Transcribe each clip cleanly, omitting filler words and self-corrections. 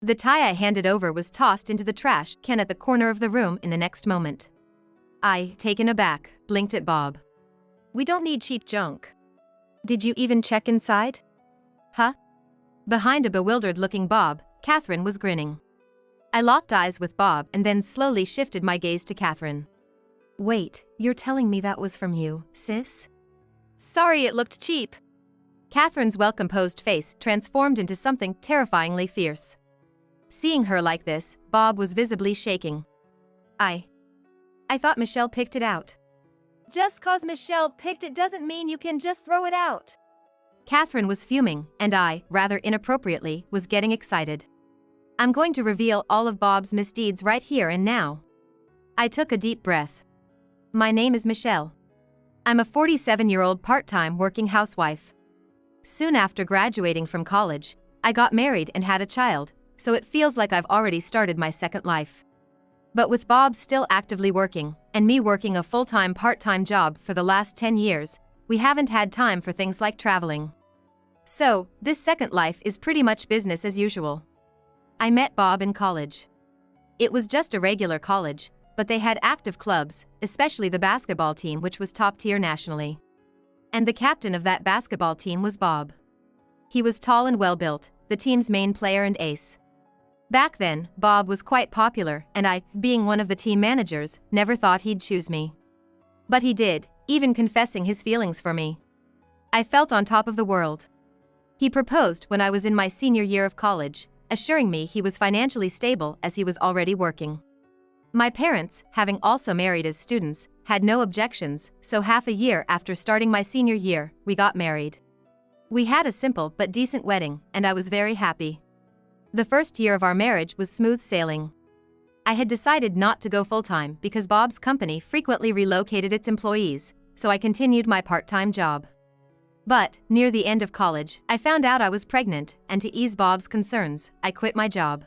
The tie I handed over was tossed into the trash can at the corner of the room in the next moment. I, taken aback, blinked at Bob. "We don't need cheap junk. Did you even check inside?" "Huh?" Behind a bewildered-looking Bob, Catherine was grinning. I locked eyes with Bob and then slowly shifted my gaze to Catherine. "Wait, you're telling me that was from you, sis?" "Sorry it looked cheap." Catherine's well-composed face transformed into something terrifyingly fierce. Seeing her like this, Bob was visibly shaking. I thought Michelle picked it out." "Just 'cause Michelle picked it doesn't mean you can just throw it out." Catherine was fuming, and I, rather inappropriately, was getting excited. "I'm going to reveal all of Bob's misdeeds right here and now." I took a deep breath. "My name is Michelle. I'm a 47-year-old part-time working housewife. Soon after graduating from college, I got married and had a child, so it feels like I've already started my second life. But with Bob still actively working, and me working a full-time part-time job for the last 10 years, we haven't had time for things like traveling. So, this second life is pretty much business as usual." I met Bob in college. It was just a regular college, but they had active clubs, especially the basketball team, which was top tier nationally. And the captain of that basketball team was Bob. He was tall and well-built, the team's main player and ace. Back then, Bob was quite popular, and I, being one of the team managers, never thought he'd choose me. But he did, even confessing his feelings for me. I felt on top of the world. He proposed when I was in my senior year of college, assuring me he was financially stable as he was already working. My parents, having also married as students, had no objections, so half a year after starting my senior year, we got married. We had a simple but decent wedding, and I was very happy. The first year of our marriage was smooth sailing. I had decided not to go full-time because Bob's company frequently relocated its employees, so I continued my part-time job. But, near the end of college, I found out I was pregnant, and to ease Bob's concerns, I quit my job.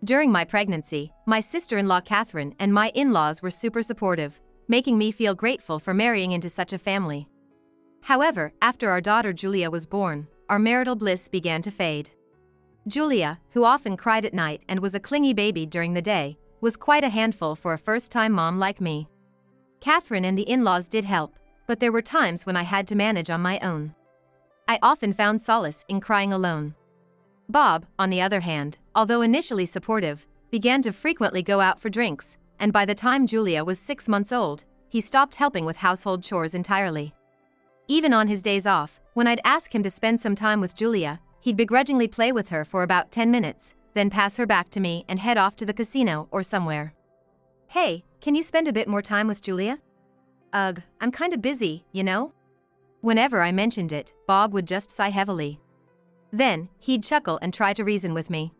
During my pregnancy, my sister-in-law Catherine and my in-laws were super supportive, making me feel grateful for marrying into such a family. However, after our daughter Julia was born, our marital bliss began to fade. Julia, who often cried at night and was a clingy baby during the day, was quite a handful for a first-time mom like me. Catherine and the in-laws did help, but there were times when I had to manage on my own. I often found solace in crying alone. Bob, on the other hand, although initially supportive, began to frequently go out for drinks, and by the time Julia was 6 months old, he stopped helping with household chores entirely. Even on his days off, when I'd ask him to spend some time with Julia, he'd begrudgingly play with her for about 10 minutes, then pass her back to me and head off to the casino or somewhere. "Hey, can you spend a bit more time with Julia?" "Ugh, I'm kinda busy, you know?" Whenever I mentioned it, Bob would just sigh heavily. Then, he'd chuckle and try to reason with me.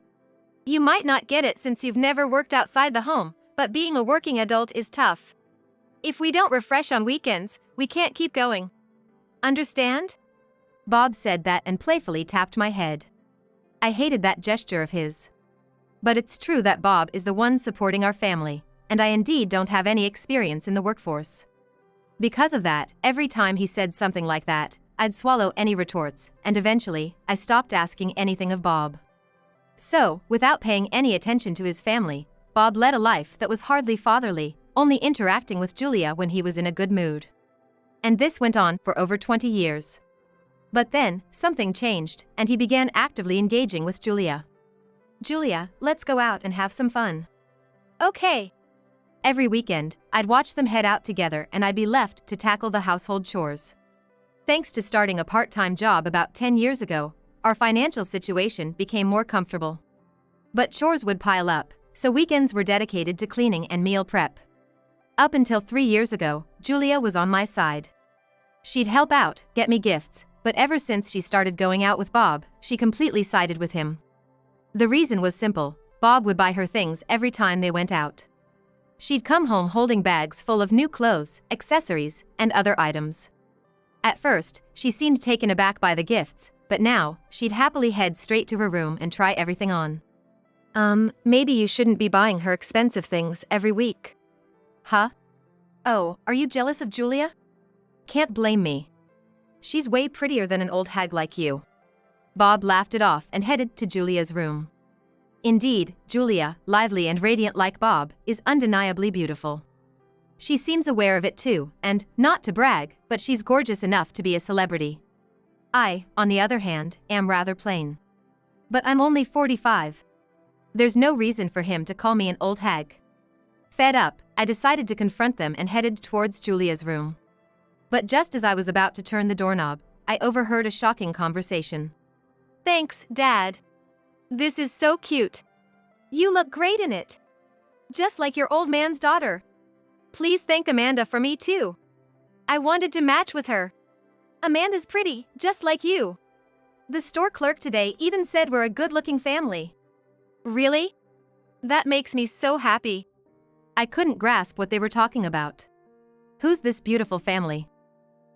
"You might not get it since you've never worked outside the home, but being a working adult is tough. If we don't refresh on weekends, we can't keep going. Understand?" Bob said that and playfully tapped my head. I hated that gesture of his. But it's true that Bob is the one supporting our family, and I indeed don't have any experience in the workforce. Because of that, every time he said something like that, I'd swallow any retorts, and eventually, I stopped asking anything of Bob. So, without paying any attention to his family, Bob led a life that was hardly fatherly, only interacting with Julia when he was in a good mood. And this went on for over 20 years. But then, something changed, and he began actively engaging with Julia. "Julia, let's go out and have some fun." "Okay." Every weekend, I'd watch them head out together and I'd be left to tackle the household chores. Thanks to starting a part-time job about 10 years ago, our financial situation became more comfortable. But chores would pile up, so weekends were dedicated to cleaning and meal prep. Up until 3 years ago, Julia was on my side. She'd help out, get me gifts, but ever since she started going out with Bob, she completely sided with him. The reason was simple: Bob would buy her things every time they went out. She'd come home holding bags full of new clothes, accessories, and other items. At first, she seemed taken aback by the gifts, but now, she'd happily head straight to her room and try everything on. Maybe you shouldn't be buying her expensive things every week." "Huh? Oh, are you jealous of Julia?" "Can't blame me. She's way prettier than an old hag like you." Bob laughed it off and headed to Julia's room. Indeed, Julia, lively and radiant like Bob, is undeniably beautiful. She seems aware of it too, and, not to brag, but she's gorgeous enough to be a celebrity. I, on the other hand, am rather plain. But I'm only 45. There's no reason for him to call me an old hag. Fed up, I decided to confront them and headed towards Julia's room. But just as I was about to turn the doorknob, I overheard a shocking conversation. "Thanks, Dad. This is so cute. You look great in it. Just like your old man's daughter. Please thank Amanda for me too. I wanted to match with her. Amanda's pretty, just like you. The store clerk today even said we're a good-looking family." "Really? That makes me so happy." I couldn't grasp what they were talking about. Who's this beautiful family?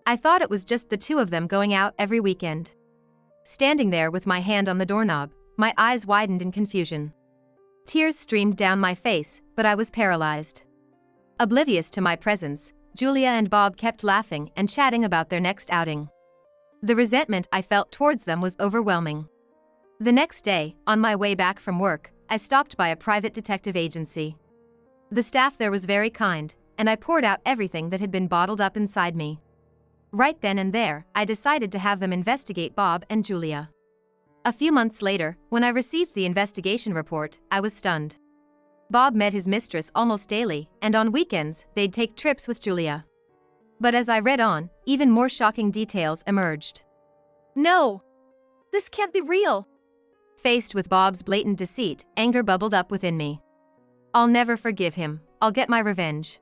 I thought it was just the two of them going out every weekend. Standing there with my hand on the doorknob, my eyes widened in confusion. Tears streamed down my face, but I was paralyzed. Oblivious to my presence, Julia and Bob kept laughing and chatting about their next outing. The resentment I felt towards them was overwhelming. The next day, on my way back from work, I stopped by a private detective agency. The staff there was very kind, and I poured out everything that had been bottled up inside me. Right then and there, I decided to have them investigate Bob and Julia. A few months later, when I received the investigation report, I was stunned. Bob met his mistress almost daily, and on weekends, they'd take trips with Julia. But as I read on, even more shocking details emerged. "No! This can't be real!" Faced with Bob's blatant deceit, anger bubbled up within me. "I'll never forgive him. I'll get my revenge."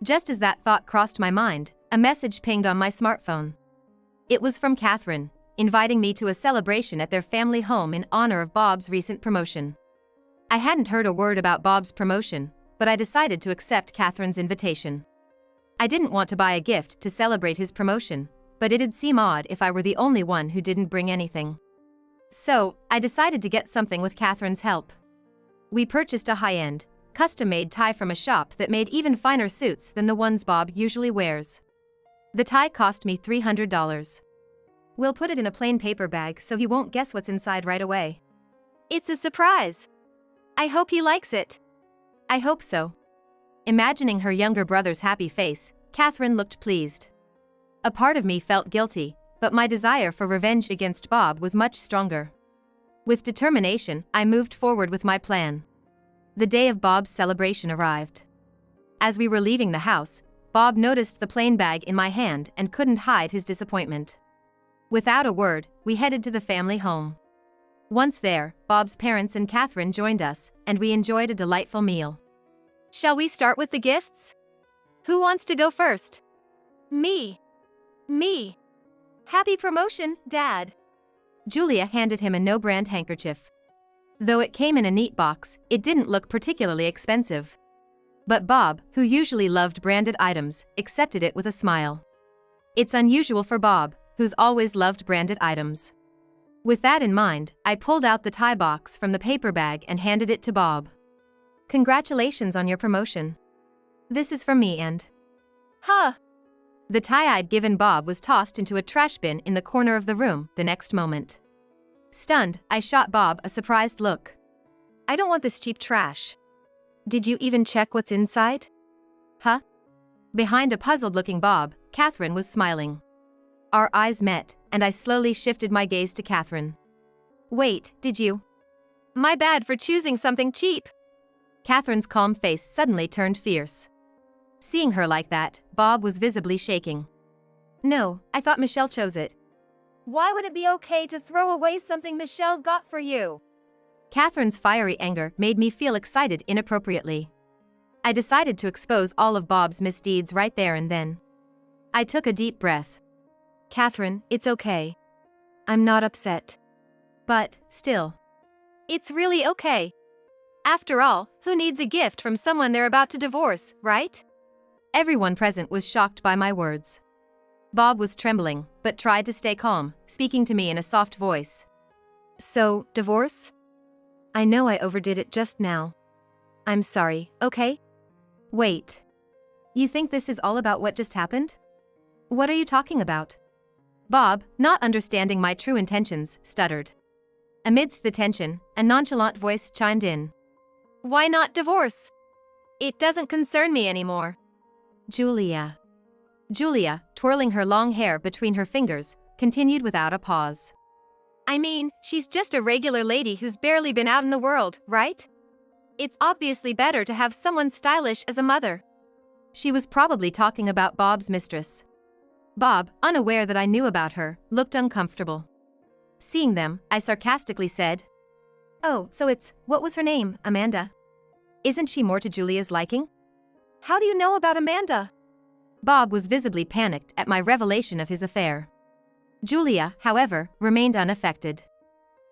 Just as that thought crossed my mind, a message pinged on my smartphone. It was from Catherine, inviting me to a celebration at their family home in honor of Bob's recent promotion. I hadn't heard a word about Bob's promotion, but I decided to accept Catherine's invitation. I didn't want to buy a gift to celebrate his promotion, but it'd seem odd if I were the only one who didn't bring anything. So, I decided to get something with Catherine's help. We purchased a high-end, custom-made tie from a shop that made even finer suits than the ones Bob usually wears. The tie cost me $300. We'll put it in a plain paper bag so he won't guess what's inside right away. It's a surprise. I hope he likes it. I hope so. Imagining her younger brother's happy face, Catherine looked pleased. A part of me felt guilty, but my desire for revenge against Bob was much stronger. With determination, I moved forward with my plan. The day of Bob's celebration arrived. As we were leaving the house, Bob noticed the plain bag in my hand and couldn't hide his disappointment. Without a word, we headed to the family home. Once there, Bob's parents and Catherine joined us, and we enjoyed a delightful meal. Shall we start with the gifts? Who wants to go first? Me. Me. Happy promotion, Dad. Julia handed him a no-brand handkerchief. Though it came in a neat box, it didn't look particularly expensive. But Bob, who usually loved branded items, accepted it with a smile. It's unusual for Bob, who's always loved branded items. With that in mind, I pulled out the tie box from the paper bag and handed it to Bob. Congratulations on your promotion. This is from me and... Huh! The tie I'd given Bob was tossed into a trash bin in the corner of the room the next moment. Stunned, I shot Bob a surprised look. I don't want this cheap trash. Did you even check what's inside? Huh? Behind a puzzled-looking Bob, Catherine was smiling. Our eyes met, and I slowly shifted my gaze to Catherine. Wait, did you? My bad for choosing something cheap. Catherine's calm face suddenly turned fierce. Seeing her like that, Bob was visibly shaking. No, I thought Michelle chose it. Why would it be okay to throw away something Michelle got for you? Catherine's fiery anger made me feel excited inappropriately. I decided to expose all of Bob's misdeeds right there and then. I took a deep breath. Catherine, it's okay. I'm not upset. But, still. It's really okay. After all, who needs a gift from someone they're about to divorce, right? Everyone present was shocked by my words. Bob was trembling, but tried to stay calm, speaking to me in a soft voice. So, divorce? I know I overdid it just now. I'm sorry, okay? Wait. You think this is all about what just happened? What are you talking about? Bob, not understanding my true intentions, stuttered. Amidst the tension, a nonchalant voice chimed in. Why not divorce? It doesn't concern me anymore. Julia. Julia, twirling her long hair between her fingers, continued without a pause. I mean, she's just a regular lady who's barely been out in the world, right? It's obviously better to have someone stylish as a mother. She was probably talking about Bob's mistress. Bob, unaware that I knew about her, looked uncomfortable. Seeing them, I sarcastically said, Oh, so what was her name, Amanda? Isn't she more to Julia's liking? How do you know about Amanda? Bob was visibly panicked at my revelation of his affair. Julia, however, remained unaffected.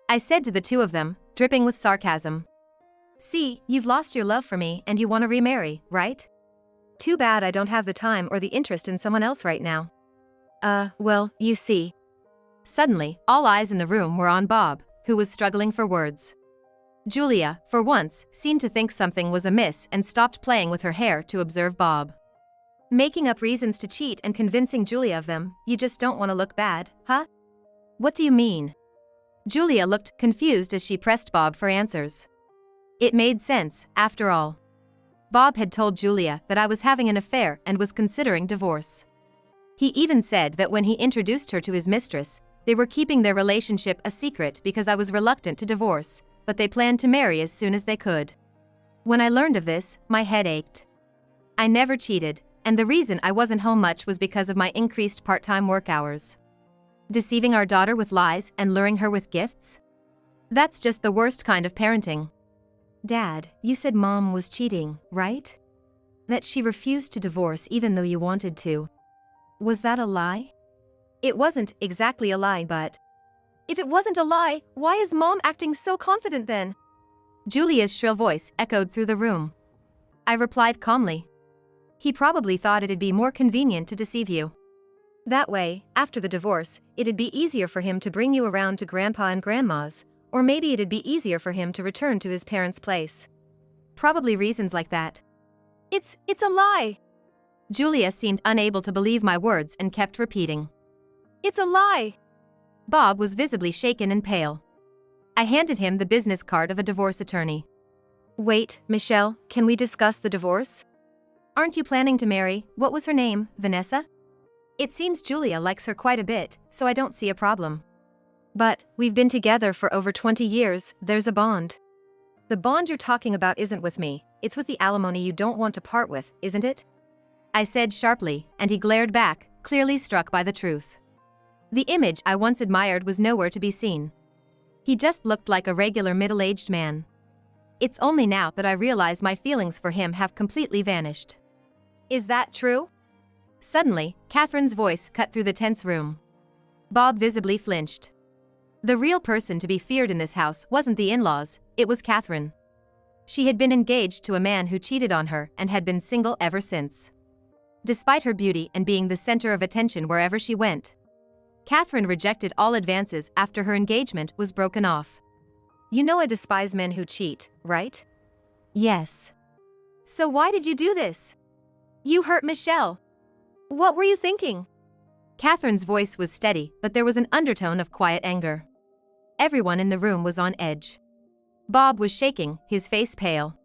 I said to the two of them, dripping with sarcasm. See, you've lost your love for me and you want to remarry, right? Too bad I don't have the time or the interest in someone else right now. Well, you see. Suddenly, all eyes in the room were on Bob, who was struggling for words. Julia, for once, seemed to think something was amiss and stopped playing with her hair to observe Bob. Making up reasons to cheat and convincing Julia of them, you just don't want to look bad, huh? What do you mean? Julia looked confused as she pressed Bob for answers. It made sense, after all. Bob had told Julia that I was having an affair and was considering divorce. He even said that when he introduced her to his mistress, they were keeping their relationship a secret because I was reluctant to divorce, but they planned to marry as soon as they could. When I learned of this, my head ached. I never cheated, and the reason I wasn't home much was because of my increased part-time work hours. Deceiving our daughter with lies and luring her with gifts? That's just the worst kind of parenting. Dad, you said Mom was cheating, right? That she refused to divorce even though you wanted to. Was that a lie? It wasn't exactly a lie, but... If it wasn't a lie, why is Mom acting so confident then? Julia's shrill voice echoed through the room. I replied calmly. He probably thought it'd be more convenient to deceive you. That way, after the divorce, it'd be easier for him to bring you around to Grandpa and Grandma's, or maybe it'd be easier for him to return to his parents' place. Probably reasons like that. It's a lie. Julia seemed unable to believe my words and kept repeating. It's a lie. Bob was visibly shaken and pale. I handed him the business card of a divorce attorney. Wait, Michelle, can we discuss the divorce? Aren't you planning to marry, what was her name, Vanessa? It seems Julia likes her quite a bit, so I don't see a problem. But, we've been together for over 20 years, there's a bond. The bond you're talking about isn't with me, it's with the alimony you don't want to part with, isn't it? I said sharply, and he glared back, clearly struck by the truth. The image I once admired was nowhere to be seen. He just looked like a regular middle-aged man. It's only now that I realize my feelings for him have completely vanished. Is that true? Suddenly, Catherine's voice cut through the tense room. Bob visibly flinched. The real person to be feared in this house wasn't the in-laws, it was Catherine. She had been engaged to a man who cheated on her and had been single ever since. Despite her beauty and being the center of attention wherever she went, Catherine rejected all advances after her engagement was broken off. You know I despise men who cheat, right? Yes. So why did you do this? You hurt Michelle. What were you thinking? Catherine's voice was steady, but there was an undertone of quiet anger. Everyone in the room was on edge. Bob was shaking, his face pale.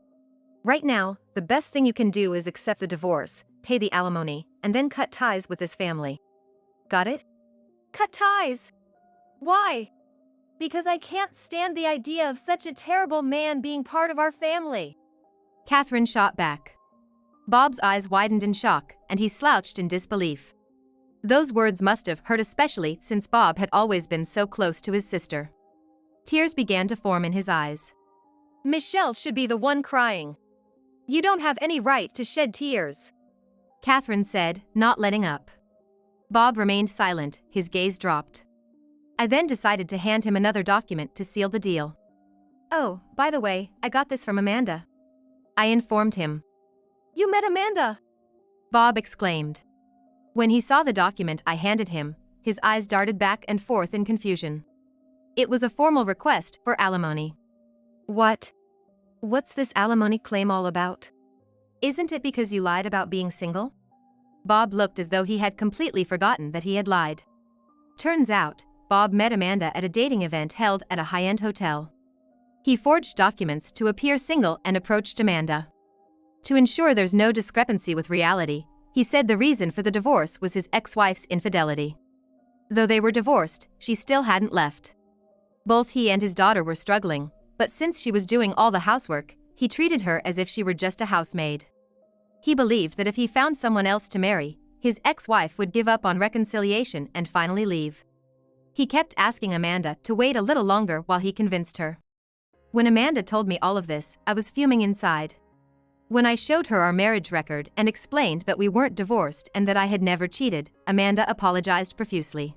Right now, the best thing you can do is accept the divorce, pay the alimony, and then cut ties with this family. Got it? Cut ties? Why? Because I can't stand the idea of such a terrible man being part of our family. Catherine shot back. Bob's eyes widened in shock, and he slouched in disbelief. Those words must have hurt, especially since Bob had always been so close to his sister. Tears began to form in his eyes. Michelle should be the one crying. You don't have any right to shed tears, Catherine said, not letting up. Bob remained silent, his gaze dropped. I then decided to hand him another document to seal the deal. Oh, by the way, I got this from Amanda. I informed him. You met Amanda? Bob exclaimed. When he saw the document I handed him, his eyes darted back and forth in confusion. It was a formal request for alimony. What? What's this alimony claim all about? Isn't it because you lied about being single? Bob looked as though he had completely forgotten that he had lied. Turns out, Bob met Amanda at a dating event held at a high-end hotel. He forged documents to appear single and approached Amanda. To ensure there's no discrepancy with reality, he said the reason for the divorce was his ex-wife's infidelity. Though they were divorced, she still hadn't left. Both he and his daughter were struggling, but since she was doing all the housework, he treated her as if she were just a housemaid. He believed that if he found someone else to marry, his ex-wife would give up on reconciliation and finally leave. He kept asking Amanda to wait a little longer while he convinced her. When Amanda told me all of this, I was fuming inside. When I showed her our marriage record and explained that we weren't divorced and that I had never cheated, Amanda apologized profusely.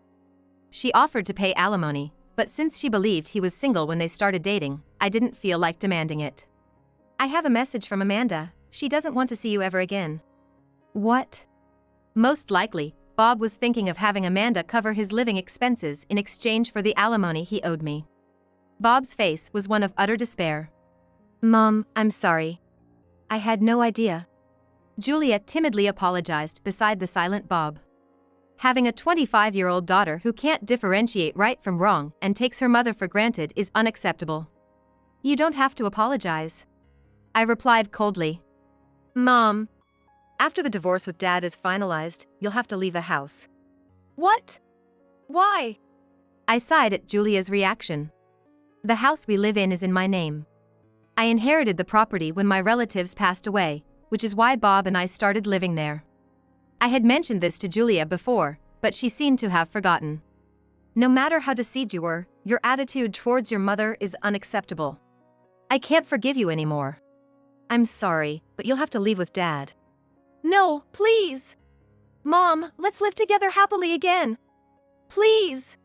She offered to pay alimony, but since she believed he was single when they started dating, I didn't feel like demanding it. I have a message from Amanda. She doesn't want to see you ever again. What? Most likely, Bob was thinking of having Amanda cover his living expenses in exchange for the alimony he owed me. Bob's face was one of utter despair. Mom, I'm sorry. I had no idea. Julia timidly apologized beside the silent Bob. Having a 25-year-old daughter who can't differentiate right from wrong and takes her mother for granted is unacceptable. You don't have to apologize. I replied coldly. Mom, after the divorce with Dad is finalized, you'll have to leave the house. What? Why? I sighed at Julia's reaction. The house we live in is in my name. I inherited the property when my relatives passed away, which is why Bob and I started living there. I had mentioned this to Julia before, but she seemed to have forgotten. No matter how deceived you were, your attitude towards your mother is unacceptable. I can't forgive you anymore. I'm sorry, but you'll have to leave with Dad. No, please. Mom, let's live together happily again. Please.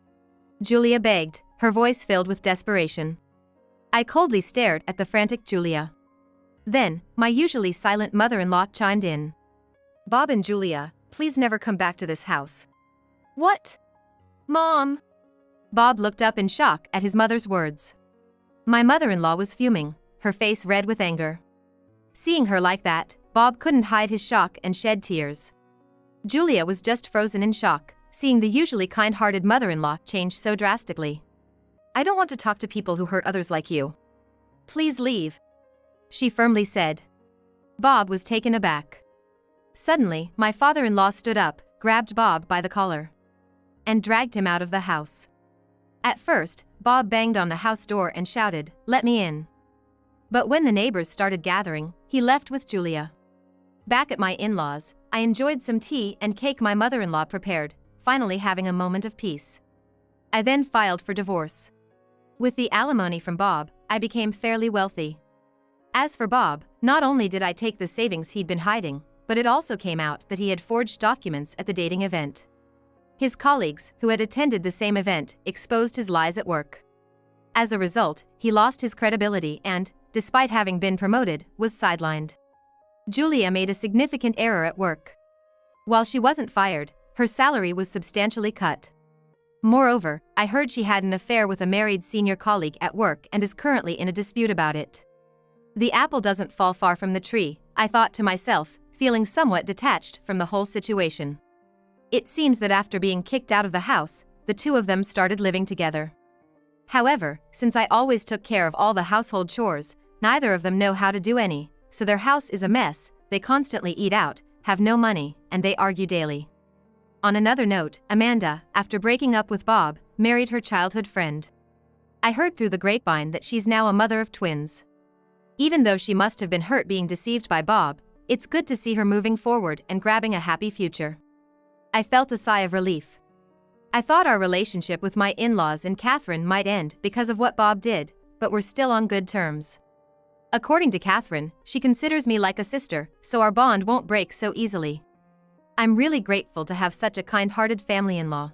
Julia begged, her voice filled with desperation. I coldly stared at the frantic Julia. Then, my usually silent mother-in-law chimed in. Bob and Julia, please never come back to this house. What? Mom? Bob looked up in shock at his mother's words. My mother-in-law was fuming, her face red with anger. Seeing her like that, Bob couldn't hide his shock and shed tears. Julia was just frozen in shock, seeing the usually kind-hearted mother-in-law change so drastically. I don't want to talk to people who hurt others like you. Please leave, she firmly said. Bob was taken aback. Suddenly, my father-in-law stood up, grabbed Bob by the collar, and dragged him out of the house. At first, Bob banged on the house door and shouted, "Let me in." But when the neighbors started gathering, he left with Julia. Back at my in-laws, I enjoyed some tea and cake my mother-in-law prepared, finally having a moment of peace. I then filed for divorce. With the alimony from Bob, I became fairly wealthy. As for Bob, not only did I take the savings he'd been hiding, but it also came out that he had forged documents at the dating event. His colleagues, who had attended the same event, exposed his lies at work. As a result, he lost his credibility and, despite having been promoted, was sidelined. Julia made a significant error at work. While she wasn't fired, her salary was substantially cut. Moreover, I heard she had an affair with a married senior colleague at work and is currently in a dispute about it. The apple doesn't fall far from the tree, I thought to myself, feeling somewhat detached from the whole situation. It seems that after being kicked out of the house, the two of them started living together. However, since I always took care of all the household chores, neither of them know how to do any, so their house is a mess, they constantly eat out, have no money, and they argue daily. On another note, Amanda, after breaking up with Bob, married her childhood friend. I heard through the grapevine that she's now a mother of twins. Even though she must have been hurt being deceived by Bob, it's good to see her moving forward and grabbing a happy future. I felt a sigh of relief. I thought our relationship with my in-laws and Catherine might end because of what Bob did, but we're still on good terms. According to Catherine, she considers me like a sister, so our bond won't break so easily. I'm really grateful to have such a kind-hearted family-in-law.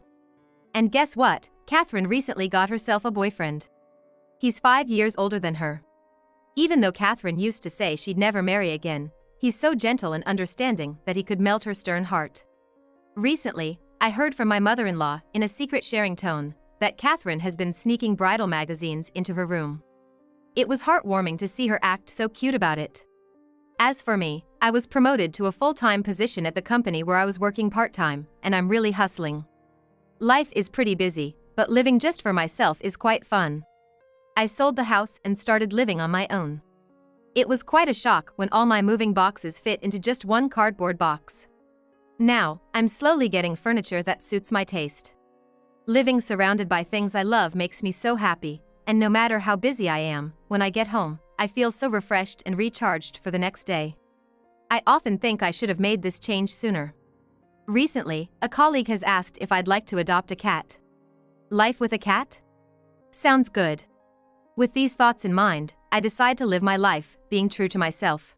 And guess what? Catherine recently got herself a boyfriend. He's 5 years older than her. Even though Catherine used to say she'd never marry again, he's so gentle and understanding that he could melt her stern heart. Recently, I heard from my mother-in-law, in a secret sharing tone, that Catherine has been sneaking bridal magazines into her room. It was heartwarming to see her act so cute about it. As for me, I was promoted to a full-time position at the company where I was working part-time, and I'm really hustling. Life is pretty busy, but living just for myself is quite fun. I sold the house and started living on my own. It was quite a shock when all my moving boxes fit into just one cardboard box. Now, I'm slowly getting furniture that suits my taste. Living surrounded by things I love makes me so happy, and no matter how busy I am, when I get home, I feel so refreshed and recharged for the next day. I often think I should have made this change sooner. Recently, a colleague has asked if I'd like to adopt a cat. Life with a cat? Sounds good. With these thoughts in mind, I decide to live my life, being true to myself.